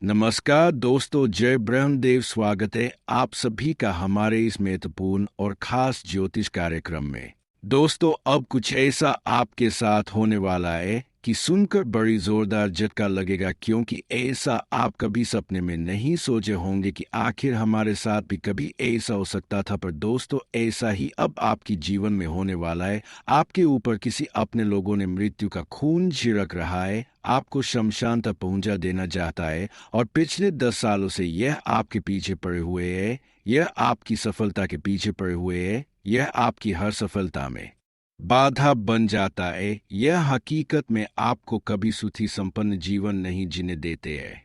नमस्कार दोस्तों, जय ब्रह्मदेव। स्वागत है आप सभी का हमारे इस महत्वपूर्ण और खास ज्योतिष कार्यक्रम में। दोस्तों, अब कुछ ऐसा आपके साथ होने वाला है कि सुनकर बड़ी जोरदार झटका लगेगा, क्योंकि ऐसा आप कभी सपने में नहीं सोचे होंगे कि आखिर हमारे साथ भी कभी ऐसा हो सकता था। पर दोस्तों, ऐसा ही अब आपके जीवन में होने वाला है। आपके ऊपर किसी अपने लोगों ने मृत्यु का खून छिड़क रहा है, आपको शमशान तक पहुंचा देना चाहता है, और पिछले 10 सालों से यह आपके पीछे पड़े हुए है। यह आपकी सफलता के पीछे पड़े हुए है। यह आपकी हर सफलता में बाधा बन जाता है। यह हकीकत में आपको कभी सुखी संपन्न जीवन नहीं जीने देते हैं।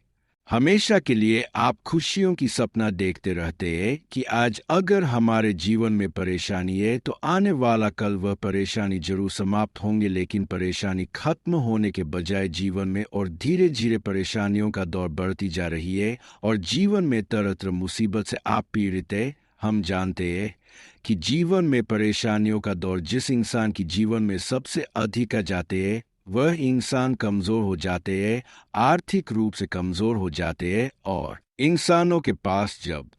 हमेशा के लिए आप खुशियों की सपना देखते रहते हैं कि आज अगर हमारे जीवन में परेशानी है तो आने वाला कल वह परेशानी जरूर समाप्त होंगे, लेकिन परेशानी खत्म होने के बजाय जीवन में और धीरे धीरे परेशानियों का दौर बढ़ती जा रही है और जीवन में तरह तरह मुसीबत से आप पीड़ित है। हम जानते हैं कि जीवन में परेशानियों का दौर जिस इंसान की जीवन में सबसे अधिक आ जाते हैं, वह इंसान कमजोर हो जाते हैं, आर्थिक रूप से कमजोर हो जाते हैं। और इंसानों के पास जब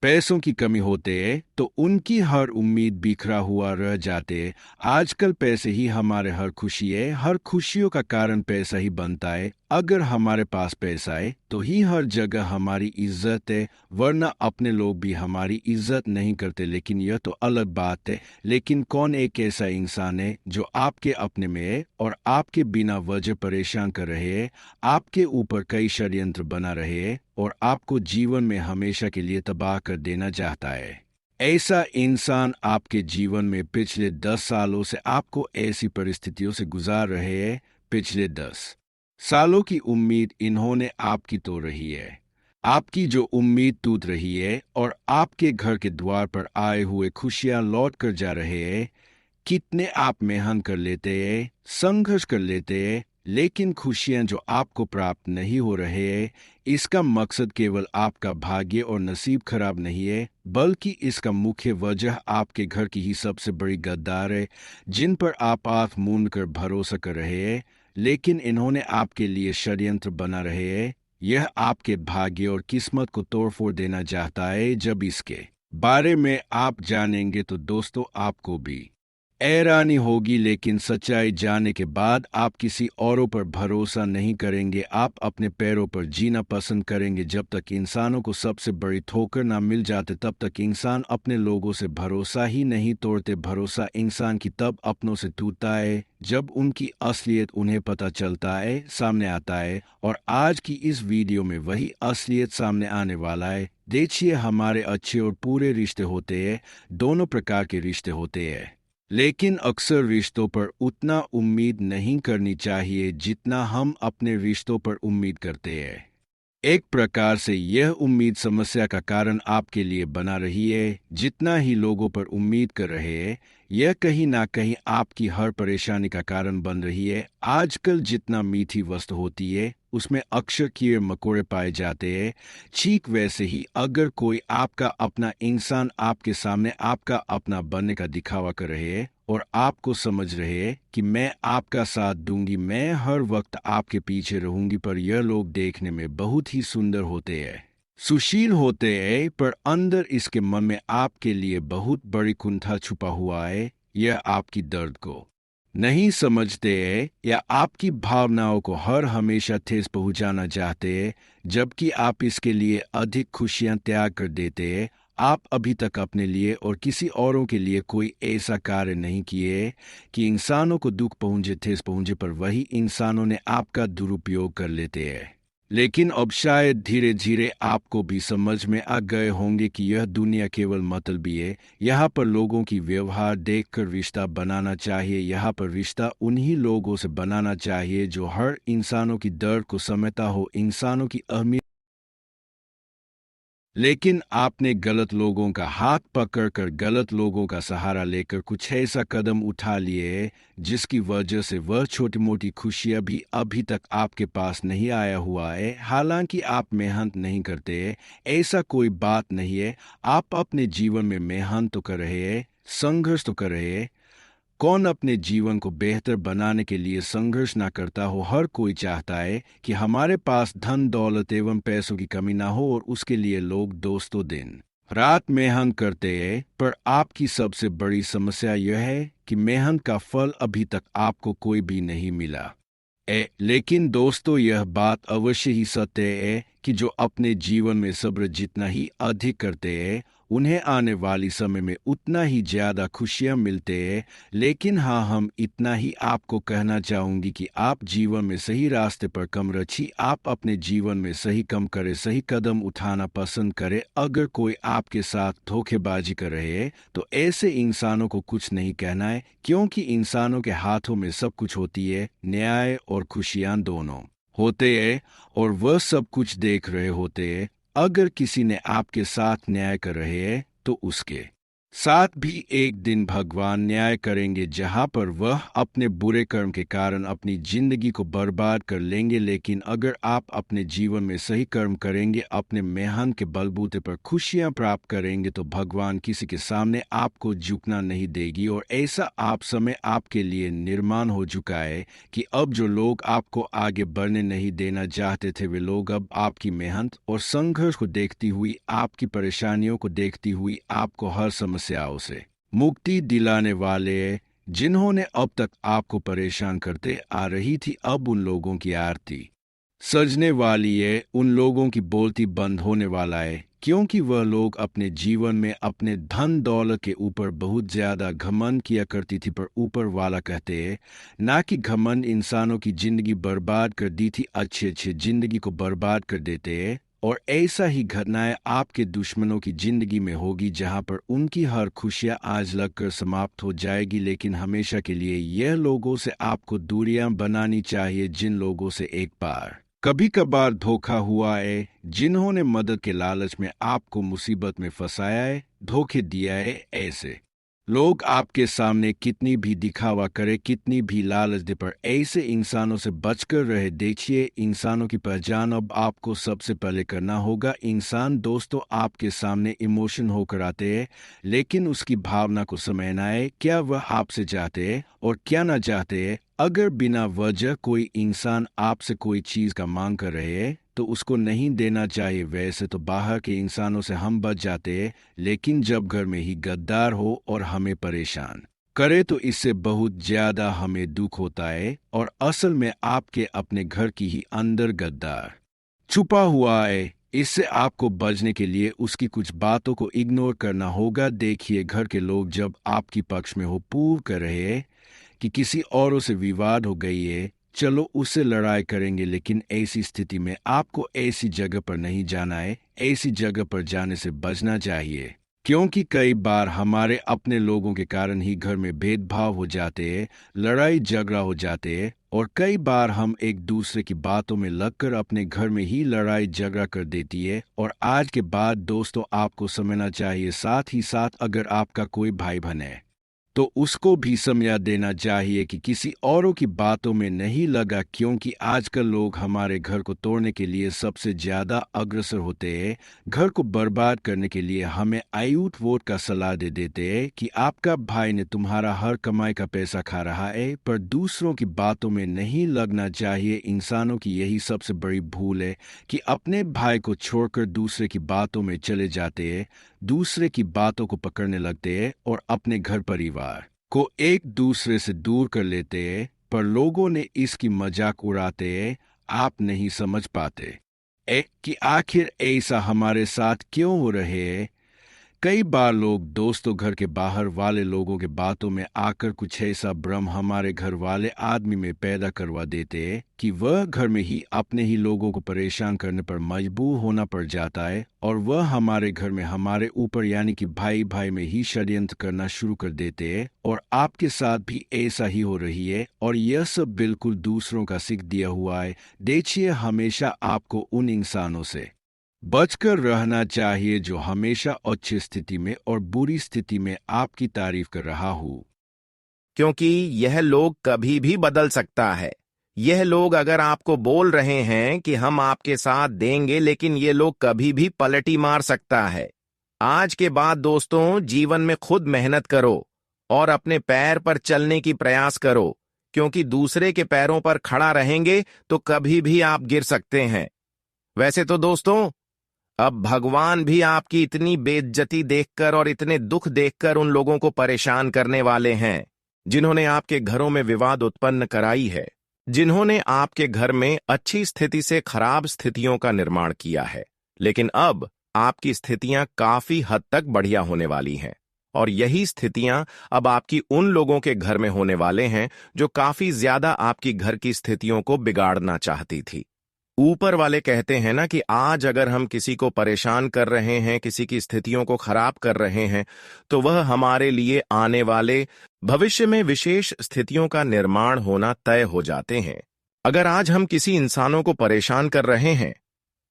पैसों की कमी होते है तो उनकी हर उम्मीद बिखरा हुआ रह जाते है। आजकल पैसे ही हमारे हर खुशी है, हर खुशियों का कारण पैसा ही बनता है। अगर हमारे पास पैसा है तो ही हर जगह हमारी इज्जत है, वरना अपने लोग भी हमारी इज्जत नहीं करते। लेकिन यह तो अलग बात है। लेकिन कौन एक ऐसा इंसान है जो आपके अपने में है और आपके बिना वजह परेशान कर रहे हैं, आपके ऊपर कई षड्यंत्र बना रहे हैं और आपको जीवन में हमेशा के लिए तबाह कर देना चाहता है? ऐसा इंसान आपके जीवन में पिछले 10 सालों से आपको ऐसी परिस्थितियों से गुजार रहे हैं। पिछले 10 सालों की उम्मीद इन्होंने आपकी तो रही है। आपकी जो उम्मीद टूट रही है और आपके घर के द्वार पर आए हुए खुशियां लौट कर जा रहे हैं। कितने आप मेहनत कर लेते हैं, संघर्ष कर लेते हैं, लेकिन खुशियां जो आपको प्राप्त नहीं हो रहे हैं, इसका मकसद केवल आपका भाग्य और नसीब खराब नहीं है, बल्कि इसका मुख्य वजह आपके घर की ही सबसे बड़ी गद्दार है, जिन पर आप आंख मूंद कर भरोसा कर रहे हैं, लेकिन इन्होंने आपके लिए षड्यंत्र बना रहे हैं। यह आपके भाग्य और किस्मत को तोड़फोड़ देना चाहता है। जब इसके बारे में आप जानेंगे तो दोस्तों, आपको भी हैरानी होगी, लेकिन सच्चाई जानने के बाद आप किसी औरों पर भरोसा नहीं करेंगे। आप अपने पैरों पर जीना पसंद करेंगे। जब तक इंसानों को सबसे बड़ी ठोकर ना मिल जाते, तब तक इंसान अपने लोगों से भरोसा ही नहीं तोड़ते। भरोसा इंसान की तब अपनों से टूटता है जब उनकी असलियत उन्हें पता चलता है, सामने आता है। और आज की इस वीडियो में वही असलियत सामने आने वाला है। देखिए, हमारे अच्छे और पूरे रिश्ते होते हैं, दोनों प्रकार के रिश्ते होते हैं, लेकिन अक्सर रिश्तों पर उतना उम्मीद नहीं करनी चाहिए जितना हम अपने रिश्तों पर उम्मीद करते हैं। एक प्रकार से यह उम्मीद समस्या का कारण आपके लिए बना रही है। जितना ही लोगों पर उम्मीद कर रहे हैं, यह कहीं ना कहीं आपकी हर परेशानी का कारण बन रही है। आजकल जितना मीठी वस्तु होती है उसमें अक्सर कीड़े मकोड़े पाए जाते हैं। ठीक वैसे ही अगर कोई आपका अपना इंसान आपके सामने आपका अपना बनने का दिखावा कर रहे हैं और आपको समझ रहे हैं कि मैं आपका साथ दूंगी, मैं हर वक्त आपके पीछे रहूंगी, पर यह लोग देखने में बहुत ही सुंदर होते हैं, सुशील होते हैं, पर अंदर इसके मन में आपके लिए बहुत बड़ी कुंठा छुपा हुआ है। यह आपकी दर्द को नहीं समझते हैं या आपकी भावनाओं को हर हमेशा ठेस पहुंचाना चाहते हैं, जबकि आप इसके लिए अधिक खुशियां त्याग कर देते हैं। आप अभी तक अपने लिए और किसी औरों के लिए कोई ऐसा कार्य नहीं किए कि इंसानों को दुख पहुंचे, ठेस पहुंचे, पर वही इंसानों ने आपका दुरुपयोग कर लेते हैं। लेकिन अब शायद धीरे धीरे आपको भी समझ में आ गए होंगे कि यह दुनिया केवल मतलबी है। यहाँ पर लोगों की व्यवहार देखकर रिश्ता बनाना चाहिए। यहाँ पर रिश्ता उन्हीं लोगों से बनाना चाहिए जो हर इंसानों की दर्द को समझता हो, इंसानों की अहमियत। लेकिन आपने गलत लोगों का हाथ पकड़कर, गलत लोगों का सहारा लेकर कुछ ऐसा कदम उठा लिए जिसकी वजह से वह छोटी मोटी खुशियां भी अभी तक आपके पास नहीं आया हुआ है। हालांकि आप मेहनत नहीं करते, ऐसा कोई बात नहीं है। आप अपने जीवन में मेहनत तो कर रहे हैं, संघर्ष तो कर रहे हैं, कौन अपने जीवन को बेहतर बनाने के लिए संघर्ष ना करता हो। हर कोई चाहता है कि हमारे पास धन दौलत एवं पैसों की कमी ना हो, और उसके लिए लोग दोस्तों दिन रात मेहनत करते हैं। पर आपकी सबसे बड़ी समस्या यह है कि मेहनत का फल अभी तक आपको कोई भी नहीं मिला। लेकिन दोस्तों, यह बात अवश्य ही सत्य है कि जो अपने जीवन में सब्र जितना ही अधिक करते हैं, उन्हें आने वाली समय में उतना ही ज्यादा खुशियां मिलते हैं। लेकिन हाँ, हम इतना ही आपको कहना चाहूंगी कि आप जीवन में सही रास्ते पर कम रखिए। आप अपने जीवन में सही कम करें, सही कदम उठाना पसंद करें। अगर कोई आपके साथ धोखेबाजी कर रहे है तो ऐसे इंसानों को कुछ नहीं कहना है, क्योंकि इंसानों के हाथों में सब कुछ होती है, न्याय और खुशियां दोनों होते हैं, और वह सब कुछ देख रहे होते हैं। अगर किसी ने आपके साथ न्याय कर रहे हैं तो उसके साथ भी एक दिन भगवान न्याय करेंगे, जहां पर वह अपने बुरे कर्म के कारण अपनी जिंदगी को बर्बाद कर लेंगे। लेकिन अगर आप अपने जीवन में सही कर्म करेंगे, अपने मेहनत के बलबूते पर खुशियां प्राप्त करेंगे, तो भगवान किसी के सामने आपको झुकना नहीं देगी। और ऐसा आप समय आपके लिए निर्माण हो चुका है कि अब जो लोग आपको आगे बढ़ने नहीं देना चाहते थे, वे लोग अब आपकी मेहनत और संघर्ष को देखती हुई, आपकी परेशानियों को देखती हुई आपको हर समस्याओं से मुक्ति दिलाने वाले हैं। जिन्होंने अब तक आपको परेशान करते आ रही थी, अब उन लोगों की आरती सजने वाली है, उन लोगों की बोलती बंद होने वाला है, क्योंकि वह लोग अपने जीवन में अपने धन दौलत के ऊपर बहुत ज्यादा घमंड किया करती थी। पर ऊपर वाला कहते हैं ना कि घमंड इंसानों की जिंदगी बर्बाद कर दी थी, अच्छे अच्छे जिंदगी को बर्बाद कर देते हैं। और ऐसा ही घटनाएं आपके दुश्मनों की जिंदगी में होगी, जहां पर उनकी हर खुशियां आज लगकर समाप्त हो जाएगी। लेकिन हमेशा के लिए यह लोगों से आपको दूरियां बनानी चाहिए, जिन लोगों से एक बार कभी कभार धोखा हुआ है, जिन्होंने मदद के लालच में आपको मुसीबत में फंसाया है, धोखे दिया है। ऐसे लोग आपके सामने कितनी भी दिखावा करे, कितनी भी लालच दे, पर ऐसे इंसानों से बचकर रहे। देखिए, इंसानों की पहचान अब आपको सबसे पहले करना होगा। इंसान दोस्तों आपके सामने इमोशन होकर आते हैं, लेकिन उसकी भावना को समझना है, क्या वह आपसे चाहते हैं और क्या ना चाहते हैं। अगर बिना वजह कोई इंसान आपसे कोई चीज का मांग कर रहे हैं तो उसको नहीं देना चाहिए। वैसे तो बाहर के इंसानों से हम बच जाते हैं, लेकिन जब घर में ही गद्दार हो और हमें परेशान करे तो इससे बहुत ज्यादा हमें दुख होता है। और असल में आपके अपने घर की ही अंदर गद्दार छुपा हुआ है। इससे आपको बचने के लिए उसकी कुछ बातों को इग्नोर करना होगा। देखिए, घर के लोग जब आपकी पक्ष में हो, पूर्व कर रहे हैं कि किसी औरों से विवाद हो गई है, चलो उससे लड़ाई करेंगे। लेकिन ऐसी स्थिति में आपको ऐसी जगह पर नहीं जाना है, ऐसी जगह पर जाने से बचना चाहिए, क्योंकि कई बार हमारे अपने लोगों के कारण ही घर में भेदभाव हो जाते हैं, लड़ाई झगड़ा हो जाते हैं, और कई बार हम एक दूसरे की बातों में लगकर अपने घर में ही लड़ाई झगड़ा कर देती है। और आज के बाद दोस्तों आपको समझना चाहिए, साथ ही साथ अगर आपका कोई भाई बहन है तो उसको भी समझा देना चाहिए कि किसी औरों की बातों में नहीं लगा, क्योंकि आजकल लोग हमारे घर को तोड़ने के लिए सबसे ज्यादा अग्रसर होते हैं। घर को बर्बाद करने के लिए हमें आयुट वोट का सलाह दे देते हैं कि आपका भाई ने तुम्हारा हर कमाई का पैसा खा रहा है। पर दूसरों की बातों में नहीं लगना चाहिए। इंसानों की यही सबसे बड़ी भूल है कि अपने भाई को छोड़कर दूसरे की बातों में चले जाते हैं, दूसरे की बातों को पकड़ने लगते हैं और अपने घर परिवार को एक दूसरे से दूर कर लेते हैं। पर लोगों ने इसकी मजाक उड़ाते हैं, आप नहीं समझ पाते कि आखिर ऐसा हमारे साथ क्यों हो रहे हैं। कई बार लोग दोस्तों घर के बाहर वाले लोगों के बातों में आकर कुछ ऐसा भ्रम हमारे घर वाले आदमी में पैदा करवा देते हैं कि वह घर में ही अपने ही लोगों को परेशान करने पर मजबूर होना पड़ जाता है, और वह हमारे घर में हमारे ऊपर यानी कि भाई भाई में ही षड्यंत्र करना शुरू कर देते हैं। और आपके साथ भी ऐसा ही हो रही है, और यह सब बिल्कुल दूसरों का सीख दिया हुआ है। देखिए, हमेशा आपको उन इंसानों से बचकर रहना चाहिए जो हमेशा अच्छी स्थिति में और बुरी स्थिति में आपकी तारीफ कर रहा हूं, क्योंकि यह लोग कभी भी बदल सकता है। यह लोग अगर आपको बोल रहे हैं कि हम आपके साथ देंगे, लेकिन ये लोग कभी भी पलटी मार सकता है। आज के बाद दोस्तों जीवन में खुद मेहनत करो और अपने पैर पर चलने की प्रयास करो, क्योंकि दूसरे के पैरों पर खड़ा रहेंगे तो कभी भी आप गिर सकते हैं। वैसे तो दोस्तों, अब भगवान भी आपकी इतनी बेइज्जती देखकर और इतने दुख देखकर उन लोगों को परेशान करने वाले हैं जिन्होंने आपके घरों में विवाद उत्पन्न कराई है, जिन्होंने आपके घर में अच्छी स्थिति से खराब स्थितियों का निर्माण किया है। लेकिन अब आपकी स्थितियां काफी हद तक बढ़िया होने वाली हैं, और यही स्थितियां अब आपकी उन लोगों के घर में होने वाले हैं जो काफी ज्यादा आपकी घर की स्थितियों को बिगाड़ना चाहती थी। ऊपर वाले कहते हैं ना कि आज अगर हम किसी को परेशान कर रहे हैं, किसी की स्थितियों को खराब कर रहे हैं, तो वह हमारे लिए आने वाले भविष्य में विशेष स्थितियों का निर्माण होना तय हो जाते हैं। अगर आज हम किसी इंसानों को परेशान कर रहे हैं,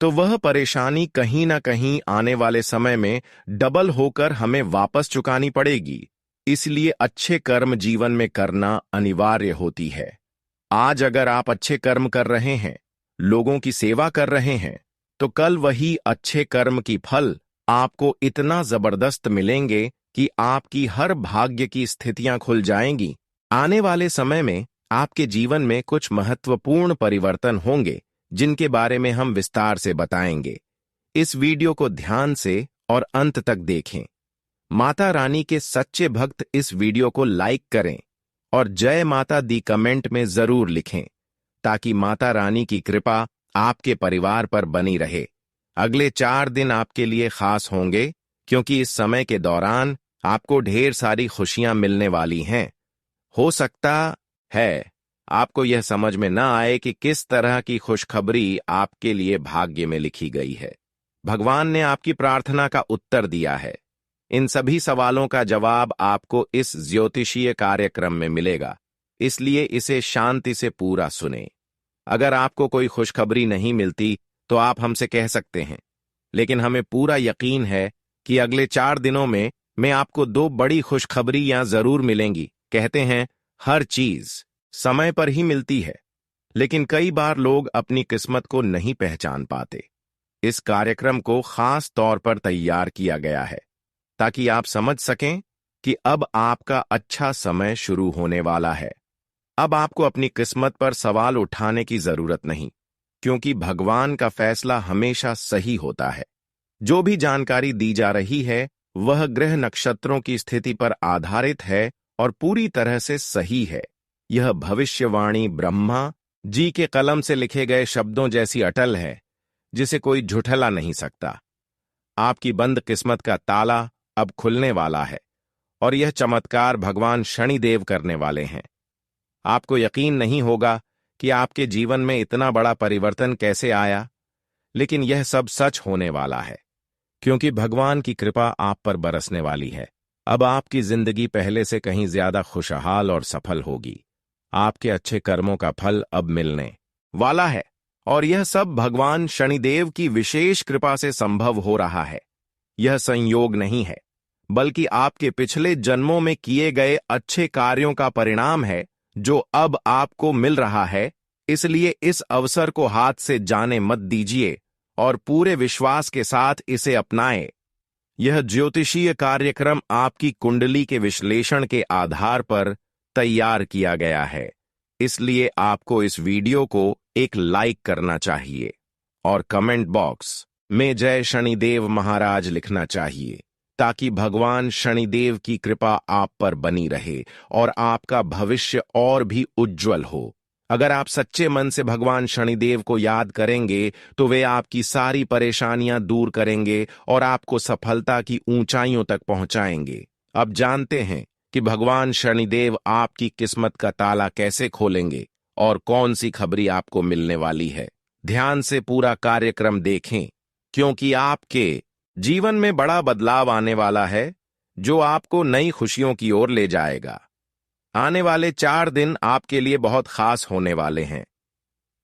तो वह परेशानी कहीं ना कहीं आने वाले समय में डबल होकर हमें वापस चुकानी पड़ेगी। इसलिए अच्छे कर्म जीवन में करना अनिवार्य होती है। आज अगर आप अच्छे कर्म कर रहे हैं, लोगों की सेवा कर रहे हैं, तो कल वही अच्छे कर्म की फल आपको इतना जबरदस्त मिलेंगे कि आपकी हर भाग्य की स्थितियां खुल जाएंगी। आने वाले समय में आपके जीवन में कुछ महत्वपूर्ण परिवर्तन होंगे, जिनके बारे में हम विस्तार से बताएंगे। इस वीडियो को ध्यान से और अंत तक देखें। माता रानी के सच्चे भक्त इस वीडियो को लाइक करें और जय माता दी कमेंट में जरूर लिखें, ताकि माता रानी की कृपा आपके परिवार पर बनी रहे। अगले 4 दिन आपके लिए खास होंगे, क्योंकि इस समय के दौरान आपको ढेर सारी खुशियां मिलने वाली हैं। हो सकता है आपको यह समझ में न आए कि किस तरह की खुशखबरी आपके लिए भाग्य में लिखी गई है। भगवान ने आपकी प्रार्थना का उत्तर दिया है। इन सभी सवालों का जवाब आपको इस ज्योतिषीय कार्यक्रम में मिलेगा, इसलिए इसे शांति से पूरा सुने। अगर आपको कोई खुशखबरी नहीं मिलती तो आप हमसे कह सकते हैं, लेकिन हमें पूरा यकीन है कि अगले 4 दिनों में आपको 2 बड़ी खुशखबरियां जरूर मिलेंगी। कहते हैं हर चीज समय पर ही मिलती है, लेकिन कई बार लोग अपनी किस्मत को नहीं पहचान पाते। इस कार्यक्रम को खास तौर पर तैयार किया गया है ताकि आप समझ सकें कि अब आपका अच्छा समय शुरू होने वाला है। अब आपको अपनी किस्मत पर सवाल उठाने की जरूरत नहीं, क्योंकि भगवान का फैसला हमेशा सही होता है। जो भी जानकारी दी जा रही है वह ग्रह नक्षत्रों की स्थिति पर आधारित है और पूरी तरह से सही है। यह भविष्यवाणी ब्रह्मा जी के कलम से लिखे गए शब्दों जैसी अटल है, जिसे कोई झुठला नहीं सकता। आपकी बंद किस्मत का ताला अब खुलने वाला है, और यह चमत्कार भगवान शनिदेव करने वाले हैं। आपको यकीन नहीं होगा कि आपके जीवन में इतना बड़ा परिवर्तन कैसे आया, लेकिन यह सब सच होने वाला है, क्योंकि भगवान की कृपा आप पर बरसने वाली है। अब आपकी जिंदगी पहले से कहीं ज्यादा खुशहाल और सफल होगी। आपके अच्छे कर्मों का फल अब मिलने वाला है, और यह सब भगवान शनिदेव की विशेष कृपा से संभव हो रहा है। यह संयोग नहीं है, बल्कि आपके पिछले जन्मों में किए गए अच्छे कार्यों का परिणाम है, जो अब आपको मिल रहा है। इसलिए इस अवसर को हाथ से जाने मत दीजिए और पूरे विश्वास के साथ इसे अपनाएं। यह ज्योतिषीय कार्यक्रम आपकी कुंडली के विश्लेषण के आधार पर तैयार किया गया है, इसलिए आपको इस वीडियो को एक लाइक करना चाहिए और कमेंट बॉक्स में जय शनिदेव महाराज लिखना चाहिए, ताकि भगवान शनिदेव की कृपा आप पर बनी रहे और आपका भविष्य और भी उज्जवल हो। अगर आप सच्चे मन से भगवान शनिदेव को याद करेंगे तो वे आपकी सारी परेशानियां दूर करेंगे और आपको सफलता की ऊंचाइयों तक पहुंचाएंगे। अब जानते हैं कि भगवान शनिदेव आपकी किस्मत का ताला कैसे खोलेंगे और कौन सी खबरी आपको मिलने वाली है। ध्यान से पूरा कार्यक्रम देखें, क्योंकि आपके जीवन में बड़ा बदलाव आने वाला है, जो आपको नई खुशियों की ओर ले जाएगा। आने वाले 4 दिन आपके लिए बहुत खास होने वाले हैं।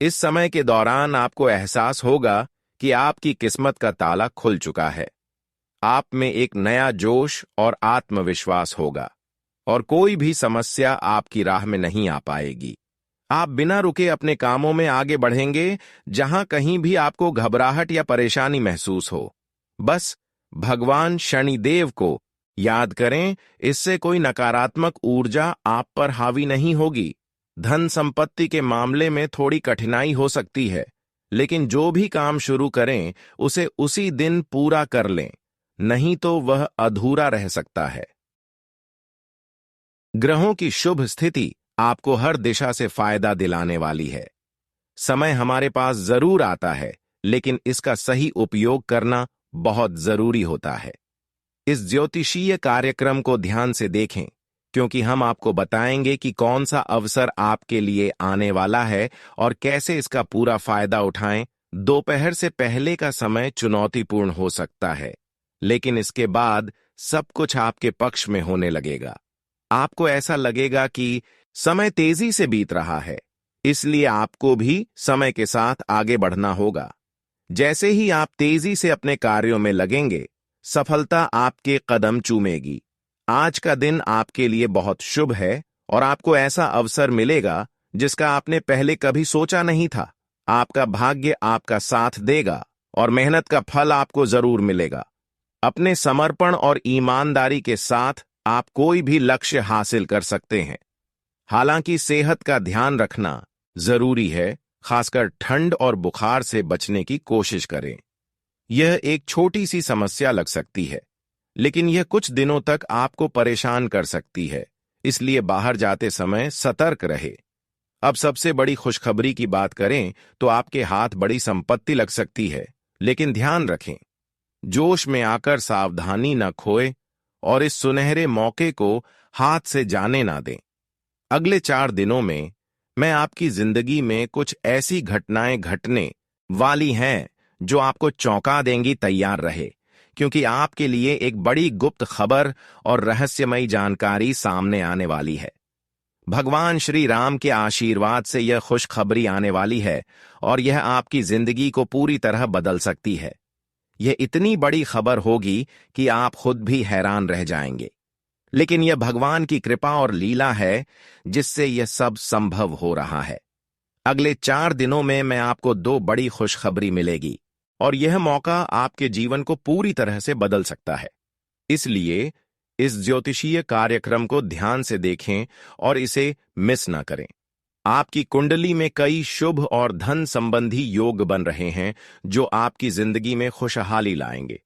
इस समय के दौरान आपको एहसास होगा कि आपकी किस्मत का ताला खुल चुका है। आप में एक नया जोश और आत्मविश्वास होगा, और कोई भी समस्या आपकी राह में नहीं आ पाएगी। आप बिना रुके अपने कामों में आगे बढ़ेंगे, जहां कहीं भी आपको घबराहट या परेशानी महसूस हो। बस भगवान शनिदेव को याद करें, इससे कोई नकारात्मक ऊर्जा आप पर हावी नहीं होगी। धन संपत्ति के मामले में थोड़ी कठिनाई हो सकती है, लेकिन जो भी काम शुरू करें उसे उसी दिन पूरा कर लें, नहीं तो वह अधूरा रह सकता है। ग्रहों की शुभ स्थिति आपको हर दिशा से फायदा दिलाने वाली है। समय हमारे पास जरूर आता है, लेकिन इसका सही उपयोग करना बहुत जरूरी होता है। इस ज्योतिषीय कार्यक्रम को ध्यान से देखें, क्योंकि हम आपको बताएंगे कि कौन सा अवसर आपके लिए आने वाला है और कैसे इसका पूरा फायदा उठाएं। दोपहर से पहले का समय चुनौतीपूर्ण हो सकता है, लेकिन इसके बाद सब कुछ आपके पक्ष में होने लगेगा। आपको ऐसा लगेगा कि समय तेजी से बीत रहा है, इसलिए आपको भी समय के साथ आगे बढ़ना होगा। जैसे ही आप तेजी से अपने कार्यों में लगेंगे, सफलता आपके कदम चूमेगी। आज का दिन आपके लिए बहुत शुभ है और आपको ऐसा अवसर मिलेगा जिसका आपने पहले कभी सोचा नहीं था। आपका भाग्य आपका साथ देगा और मेहनत का फल आपको जरूर मिलेगा। अपने समर्पण और ईमानदारी के साथ आप कोई भी लक्ष्य हासिल कर सकते हैं। हालांकि सेहत का ध्यान रखना जरूरी है, खासकर ठंड और बुखार से बचने की कोशिश करें। यह एक छोटी सी समस्या लग सकती है, लेकिन यह कुछ दिनों तक आपको परेशान कर सकती है, इसलिए बाहर जाते समय सतर्क रहे। अब सबसे बड़ी खुशखबरी की बात करें तो आपके हाथ बड़ी संपत्ति लग सकती है, लेकिन ध्यान रखें, जोश में आकर सावधानी न खोए और इस सुनहरे मौके को हाथ से जाने ना दें। अगले 4 दिनों में मैं आपकी जिंदगी में कुछ ऐसी घटनाएं घटने वाली हैं जो आपको चौंका देंगी। तैयार रहे, क्योंकि आपके लिए एक बड़ी गुप्त खबर और रहस्यमयी जानकारी सामने आने वाली है। भगवान श्री राम के आशीर्वाद से यह खुशखबरी आने वाली है और यह आपकी जिंदगी को पूरी तरह बदल सकती है। यह इतनी बड़ी खबर होगी कि आप खुद भी हैरान रह जाएंगे, लेकिन यह भगवान की कृपा और लीला है जिससे यह सब संभव हो रहा है। अगले 4 दिनों में मैं आपको 2 बड़ी खुशखबरी मिलेगी और यह मौका आपके जीवन को पूरी तरह से बदल सकता है। इसलिए इस ज्योतिषीय कार्यक्रम को ध्यान से देखें और इसे मिस ना करें। आपकी कुंडली में कई शुभ और धन संबंधी योग बन रहे हैं जो आपकी जिंदगी में खुशहाली लाएंगे।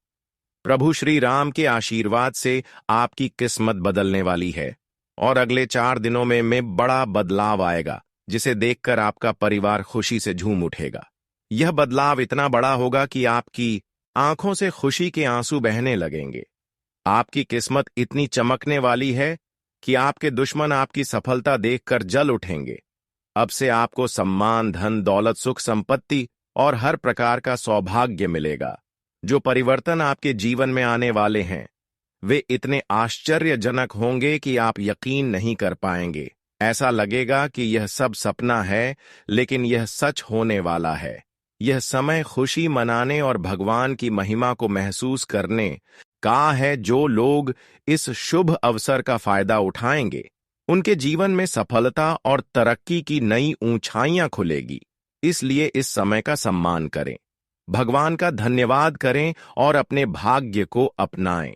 प्रभु श्री राम के आशीर्वाद से आपकी किस्मत बदलने वाली है और अगले 4 दिनों में बड़ा बदलाव आएगा, जिसे देखकर आपका परिवार खुशी से झूम उठेगा। यह बदलाव इतना बड़ा होगा कि आपकी आंखों से खुशी के आंसू बहने लगेंगे। आपकी किस्मत इतनी चमकने वाली है कि आपके दुश्मन आपकी सफलता देखकर जल उठेंगे। अब से आपको सम्मान, धन, दौलत, सुख, संपत्ति और हर प्रकार का सौभाग्य मिलेगा। जो परिवर्तन आपके जीवन में आने वाले हैं वे इतने आश्चर्यजनक होंगे कि आप यकीन नहीं कर पाएंगे। ऐसा लगेगा कि यह सब सपना है, लेकिन यह सच होने वाला है। यह समय खुशी मनाने और भगवान की महिमा को महसूस करने का है। जो लोग इस शुभ अवसर का फायदा उठाएंगे उनके जीवन में सफलता और तरक्की की नई ऊंचाइयां खुलेगी। इसलिए इस समय का सम्मान करें, भगवान का धन्यवाद करें और अपने भाग्य को अपनाएं।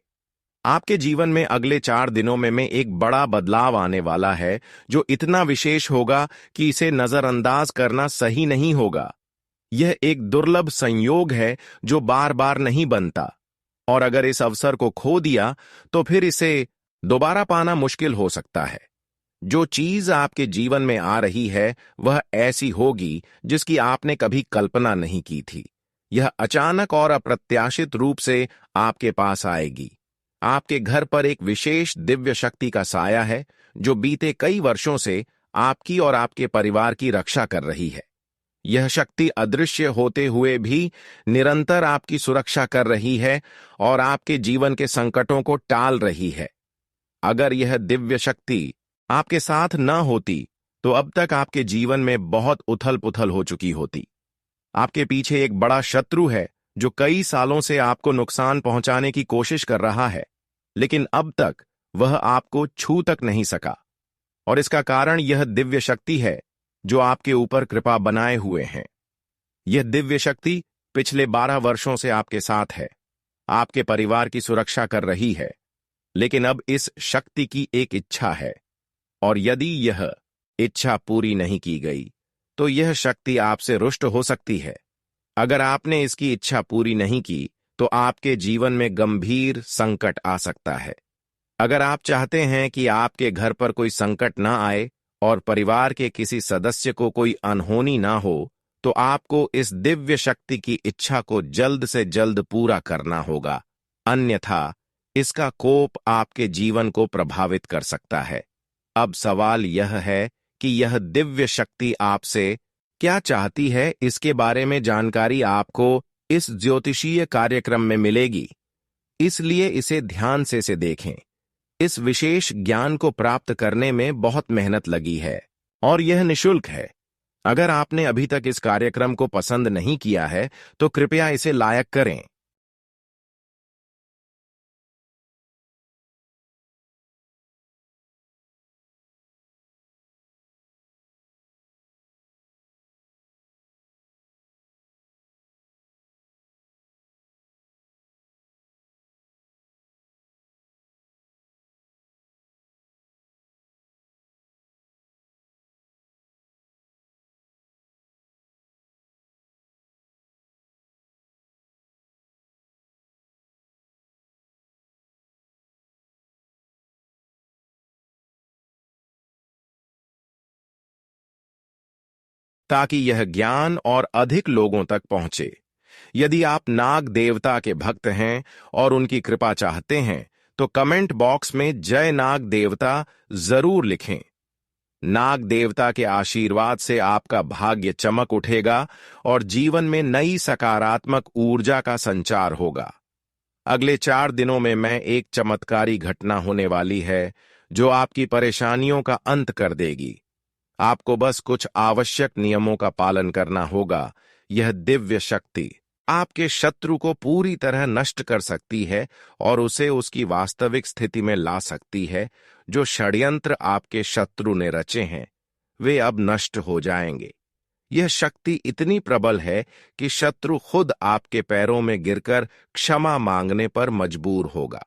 आपके जीवन में अगले 4 दिनों में एक बड़ा बदलाव आने वाला है जो इतना विशेष होगा कि इसे नजरअंदाज करना सही नहीं होगा। यह एक दुर्लभ संयोग है जो बार बार नहीं बनता, और अगर इस अवसर को खो दिया तो फिर इसे दोबारा पाना मुश्किल हो सकता है। जो चीज आपके जीवन में आ रही है वह ऐसी होगी जिसकी आपने कभी कल्पना नहीं की थी। यह अचानक और अप्रत्याशित रूप से आपके पास आएगी। आपके घर पर एक विशेष दिव्य शक्ति का साया है जो बीते कई वर्षों से आपकी और आपके परिवार की रक्षा कर रही है। यह शक्ति अदृश्य होते हुए भी निरंतर आपकी सुरक्षा कर रही है और आपके जीवन के संकटों को टाल रही है। अगर यह दिव्य शक्ति आपके साथ न होती तो अब तक आपके जीवन में बहुत उथल पुथल हो चुकी होती। आपके पीछे एक बड़ा शत्रु है जो कई सालों से आपको नुकसान पहुंचाने की कोशिश कर रहा है, लेकिन अब तक वह आपको छू तक नहीं सका, और इसका कारण यह दिव्य शक्ति है जो आपके ऊपर कृपा बनाए हुए हैं। यह दिव्य शक्ति पिछले 12 वर्षों से आपके साथ है, आपके परिवार की सुरक्षा कर रही है लेकिन अब इस शक्ति की एक इच्छा है, और यदि यह इच्छा पूरी नहीं की गई तो यह शक्ति आपसे रुष्ट हो सकती है। अगर आपने इसकी इच्छा पूरी नहीं की तो आपके जीवन में गंभीर संकट आ सकता है। अगर आप चाहते हैं कि आपके घर पर कोई संकट ना आए और परिवार के किसी सदस्य को कोई अनहोनी ना हो, तो आपको इस दिव्य शक्ति की इच्छा को जल्द से जल्द पूरा करना होगा, अन्यथा इसका कोप आपके जीवन को प्रभावित कर सकता है। अब सवाल यह है कि यह दिव्य शक्ति आपसे क्या चाहती है। इसके बारे में जानकारी आपको इस ज्योतिषीय कार्यक्रम में मिलेगी, इसलिए इसे ध्यान से देखें। इस विशेष ज्ञान को प्राप्त करने में बहुत मेहनत लगी है और यह निशुल्क है। अगर आपने अभी तक इस कार्यक्रम को पसंद नहीं किया है तो कृपया इसे लायक करें। ताकि यह ज्ञान और अधिक लोगों तक पहुंचे। यदि आप नाग देवता के भक्त हैं और उनकी कृपा चाहते हैं तो कमेंट बॉक्स में जय नाग देवता जरूर लिखें। नाग देवता के आशीर्वाद से आपका भाग्य चमक उठेगा और जीवन में नई सकारात्मक ऊर्जा का संचार होगा। अगले 4 दिनों में एक चमत्कारी घटना होने वाली है जो आपकी परेशानियों का अंत कर देगी। आपको बस कुछ आवश्यक नियमों का पालन करना होगा। यह दिव्य शक्ति आपके शत्रु को पूरी तरह नष्ट कर सकती है और उसे उसकी वास्तविक स्थिति में ला सकती है। जो षड्यंत्र आपके शत्रु ने रचे हैं वे अब नष्ट हो जाएंगे। यह शक्ति इतनी प्रबल है कि शत्रु खुद आपके पैरों में गिरकर क्षमा मांगने पर मजबूर होगा।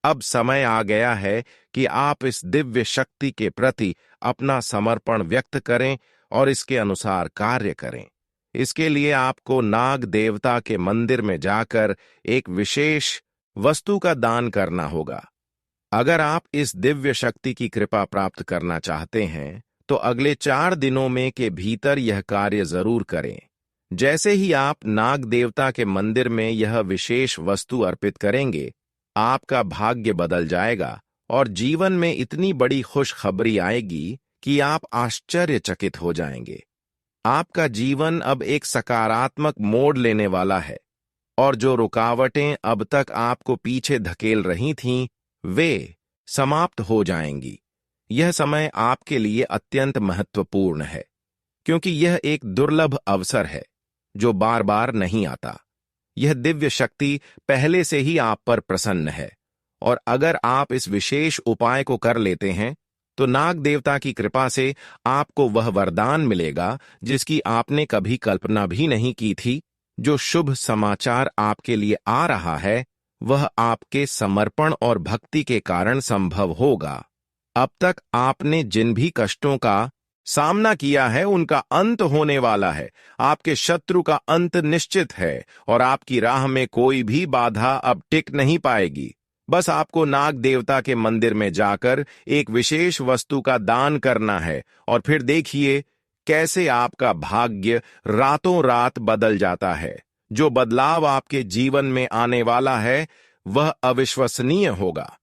अब समय आ गया है कि आप इस दिव्य शक्ति के प्रति अपना समर्पण व्यक्त करें और इसके अनुसार कार्य करें। इसके लिए आपको नाग देवता के मंदिर में जाकर एक विशेष वस्तु का दान करना होगा। अगर आप इस दिव्य शक्ति की कृपा प्राप्त करना चाहते हैं तो अगले 4 दिनों में के भीतर यह कार्य जरूर करें। जैसे ही आप नाग देवता के मंदिर में यह विशेष वस्तु अर्पित करेंगे, आपका भाग्य बदल जाएगा और जीवन में इतनी बड़ी खुशखबरी आएगी कि आप आश्चर्यचकित हो जाएंगे। आपका जीवन अब एक सकारात्मक मोड़ लेने वाला है और जो रुकावटें अब तक आपको पीछे धकेल रही थीं, वे समाप्त हो जाएंगी। यह समय आपके लिए अत्यंत महत्वपूर्ण है क्योंकि यह एक दुर्लभ अवसर है जो बार बार नहीं आता। यह दिव्य शक्ति पहले से ही आप पर प्रसन्न है और अगर आप इस विशेष उपाय को कर लेते हैं तो नाग देवता की कृपा से आपको वह वरदान मिलेगा जिसकी आपने कभी कल्पना भी नहीं की थी। जो शुभ समाचार आपके लिए आ रहा है वह आपके समर्पण और भक्ति के कारण संभव होगा। अब तक आपने जिन भी कष्टों का सामना किया है उनका अंत होने वाला है। आपके शत्रु का अंत निश्चित है और आपकी राह में कोई भी बाधा अब टिक नहीं पाएगी। बस आपको नाग देवता के मंदिर में जाकर एक विशेष वस्तु का दान करना है और फिर देखिए कैसे आपका भाग्य रातों रात बदल जाता है। जो बदलाव आपके जीवन में आने वाला है वह अविश्वसनीय होगा।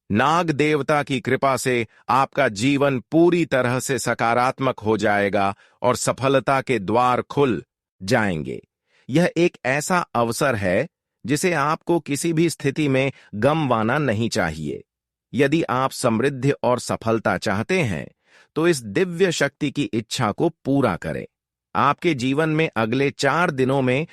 नाग देवता की कृपा से आपका जीवन पूरी तरह से सकारात्मक हो जाएगा और सफलता के द्वार खुल जाएंगे। यह एक ऐसा अवसर है जिसे आपको किसी भी स्थिति में गंवाना नहीं चाहिए। यदि आप समृद्धि और सफलता चाहते हैं तो इस दिव्य शक्ति की इच्छा को पूरा करें। आपके जीवन में अगले 4 दिनों में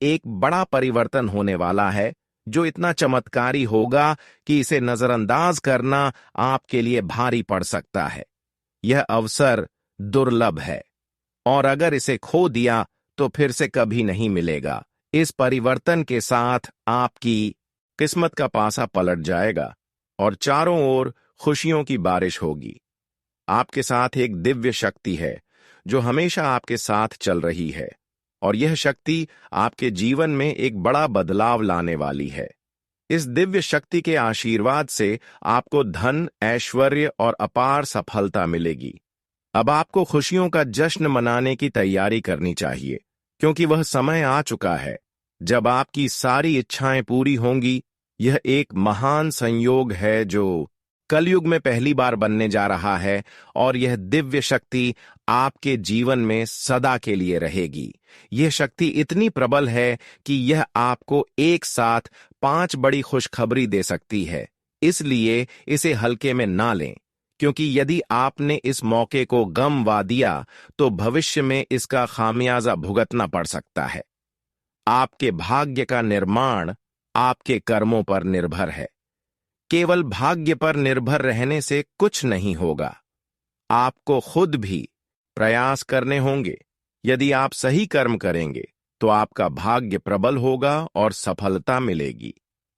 एक बड़ा परिवर्तन होने वाला है जो इतना चमत्कारी होगा कि इसे नजरअंदाज करना आपके लिए भारी पड़ सकता है। यह अवसर दुर्लभ है और अगर इसे खो दिया तो फिर से कभी नहीं मिलेगा। इस परिवर्तन के साथ आपकी किस्मत का पासा पलट जाएगा और चारों ओर खुशियों की बारिश होगी। आपके साथ एक दिव्य शक्ति है जो हमेशा आपके साथ चल रही है, और यह शक्ति आपके जीवन में एक बड़ा बदलाव लाने वाली है। इस दिव्य शक्ति के आशीर्वाद से आपको धन, ऐश्वर्य और अपार सफलता मिलेगी। अब आपको खुशियों का जश्न मनाने की तैयारी करनी चाहिए, क्योंकि वह समय आ चुका है जब आपकी सारी इच्छाएं पूरी होंगी। यह एक महान संयोग है जो कलयुग में पहली बार बनने जा रहा है, और यह दिव्य शक्ति आपके जीवन में सदा के लिए रहेगी। यह शक्ति इतनी प्रबल है कि यह आपको एक साथ 5 बड़ी खुशखबरी दे सकती है। इसलिए इसे हल्के में ना लें, क्योंकि यदि आपने इस मौके को गंवा दिया तो भविष्य में इसका खामियाजा भुगतना पड़ सकता है। आपके भाग्य का निर्माण आपके कर्मों पर निर्भर है। केवल भाग्य पर निर्भर रहने से कुछ नहीं होगा। आपको खुद भी प्रयास करने होंगे। यदि आप सही कर्म करेंगे तो आपका भाग्य प्रबल होगा और सफलता मिलेगी।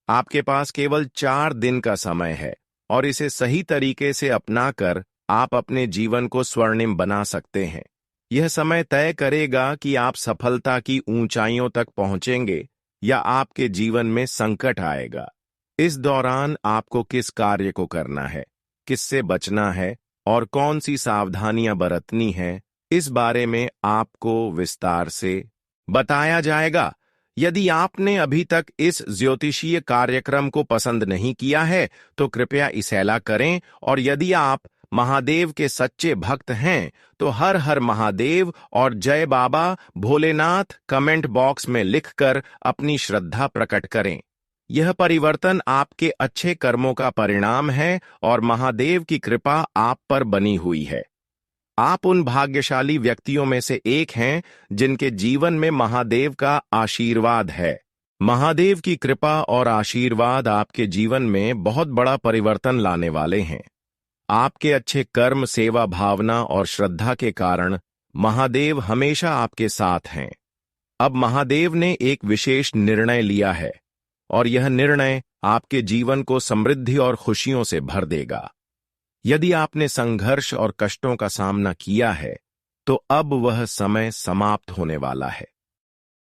आपके पास केवल 4 दिन का समय है, और इसे सही तरीके से अपनाकर आप अपने जीवन को स्वर्णिम बना सकते हैं। यह समय तय करेगा कि आप सफलता की ऊंचाइयों तक पहुंचेंगे या आपके जीवन में संकट आएगा। इस दौरान आपको किस कार्य को करना है, किससे बचना है और कौन सी सावधानियां बरतनी है, इस बारे में आपको विस्तार से बताया जाएगा। यदि आपने अभी तक इस ज्योतिषीय कार्यक्रम को पसंद नहीं किया है तो कृपया इसेला करें, और यदि आप महादेव के सच्चे भक्त हैं तो हर हर महादेव और जय बाबा भोलेनाथ कमेंट बॉक्स में लिखकर अपनी श्रद्धा प्रकट करें। यह परिवर्तन आपके अच्छे कर्मों का परिणाम है और महादेव की कृपा आप पर बनी हुई है। आप उन भाग्यशाली व्यक्तियों में से एक हैं जिनके जीवन में महादेव का आशीर्वाद है। महादेव की कृपा और आशीर्वाद आपके जीवन में बहुत बड़ा परिवर्तन लाने वाले हैं। आपके अच्छे कर्म, सेवा भावना और श्रद्धा के कारण महादेव हमेशा आपके साथ हैं। अब महादेव ने एक विशेष निर्णय लिया है, और यह निर्णय आपके जीवन को समृद्धि और खुशियों से भर देगा। यदि आपने संघर्ष और कष्टों का सामना किया है तो अब वह समय समाप्त होने वाला है।